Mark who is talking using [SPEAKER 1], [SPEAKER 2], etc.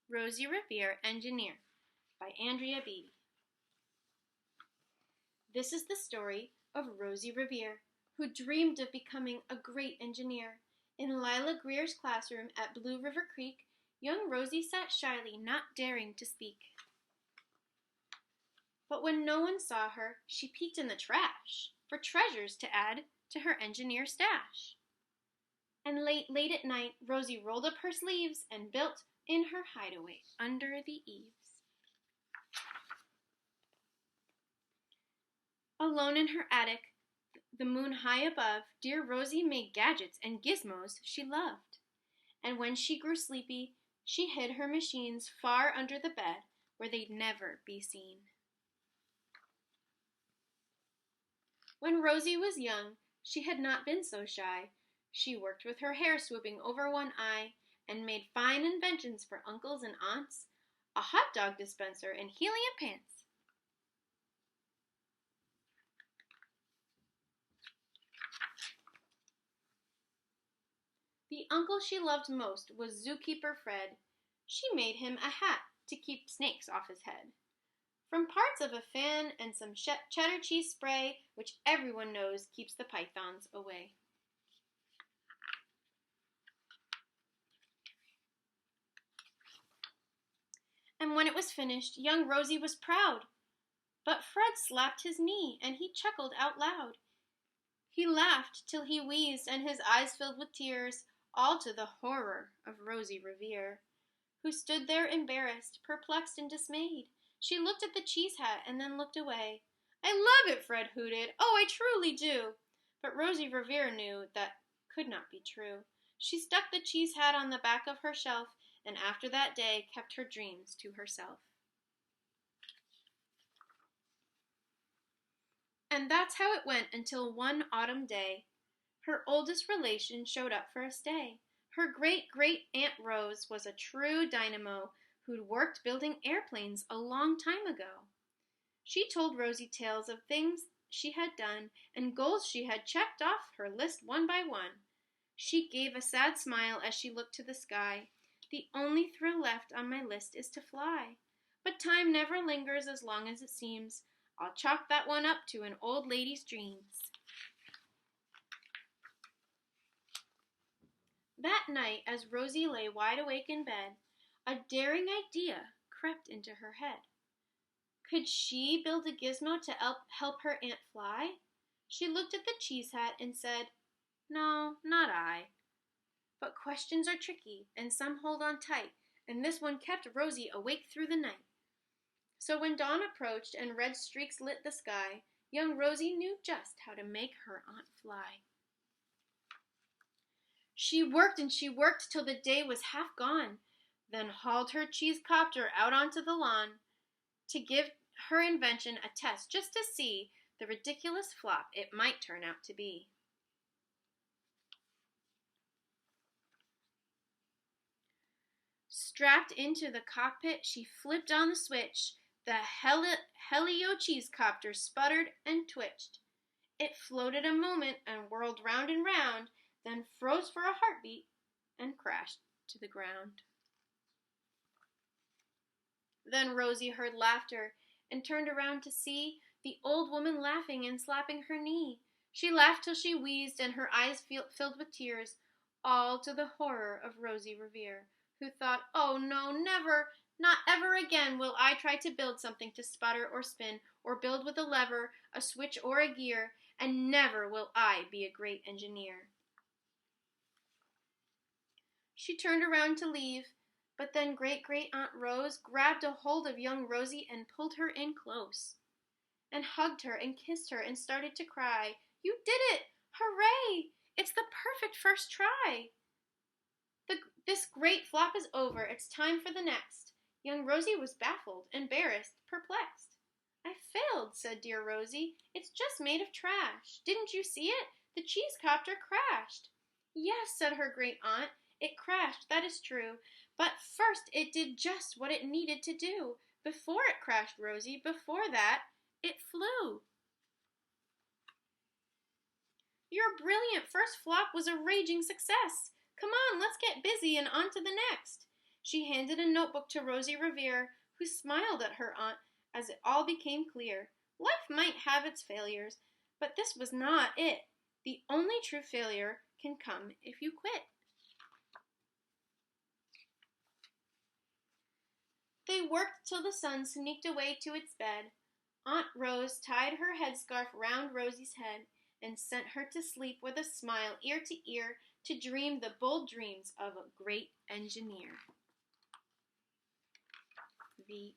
[SPEAKER 1] Rosie Revere, Engineer, by Andrea Beaty. This is the story of Rosie Revere, who dreamed of becoming a great engineer. In Lila Greer's classroom at Blue River Creek, young Rosie sat shyly, not daring to speak. But when no one saw her, she peeked in the trash for treasures to add to her engineer stash. And late at night, Rosie rolled up her sleeves and built in her hideaway under the eaves. Alone in her attic, the moon high above, dear Rosie made gadgets and gizmos she loved. And when she grew sleepy, she hid her machines far under the bed where they'd never be seen. When Rosie was young, she had not been so shy. She worked with her hair swooping over one eye and made fine inventions for uncles and aunts, a hot dog dispenser and helium pants. The uncle she loved most was Zookeeper Fred. She made him a hat to keep snakes off his head. From parts of a fan and some cheddar cheese spray, which everyone knows keeps the pythons away. And when it was finished, young Rosie was proud. But Fred slapped his knee, and he chuckled out loud. He laughed till he wheezed, and his eyes filled with tears, all to the horror of Rosie Revere, who stood there embarrassed, perplexed, and dismayed. She looked at the cheese hat and then looked away. "I love it," Fred hooted. "Oh, I truly do." But Rosie Revere knew that could not be true. She stuck the cheese hat on the back of her shelf, and after that day kept her dreams to herself. And that's how it went until one autumn day. Her oldest relation showed up for a stay. Her great-great-aunt Rose was a true dynamo who'd worked building airplanes a long time ago. She told Rosie tales of things she had done and goals she had checked off her list one by one. She gave a sad smile as she looked to the sky. "The only thrill left on my list is to fly. But time never lingers as long as it seems. I'll chalk that one up to an old lady's dreams." That night, as Rosie lay wide awake in bed, a daring idea crept into her head. Could she build a gizmo to help her aunt fly? She looked at the cheese hat and said, "No, not I." But questions are tricky, and some hold on tight, and this one kept Rosie awake through the night. So when dawn approached and red streaks lit the sky, young Rosie knew just how to make her aunt fly. She worked and she worked till the day was half gone, then hauled her cheese copter out onto the lawn to give her invention a test just to see the ridiculous flop it might turn out to be. Strapped into the cockpit, she flipped on the switch. The Helio cheese copter sputtered and twitched. It floated a moment and whirled round and round, then froze for a heartbeat and crashed to the ground. Then Rosie heard laughter and turned around to see the old woman laughing and slapping her knee. She laughed till she wheezed and her eyes filled with tears, all to the horror of Rosie Revere, who thought, "Oh no, never, not ever again will I try to build something to sputter or spin, or build with a lever, a switch, or a gear, and never will I be a great engineer." She turned around to leave, but then Great-Great-Aunt Rose grabbed a hold of young Rosie and pulled her in close, and hugged her and kissed her and started to cry. "You did it! Hooray! It's the perfect first try! This great flop is over. It's time for the next." Young Rosie was baffled, embarrassed, perplexed. "I failed," said dear Rosie. "It's just made of trash. Didn't you see it? The cheese copter crashed." "Yes," said her great aunt, "it crashed, that is true. But first it did just what it needed to do. Before it crashed, Rosie, before that, it flew." "Your brilliant first flop was a raging success. Come on, let's get busy and on to the next." She handed a notebook to Rosie Revere, who smiled at her aunt as it all became clear. Life might have its failures, but this was not it. The only true failure can come if you quit. They worked till the sun sneaked away to its bed. Aunt Rose tied her headscarf round Rosie's head and sent her to sleep with a smile ear to ear to dream the bold dreams of a great engineer. The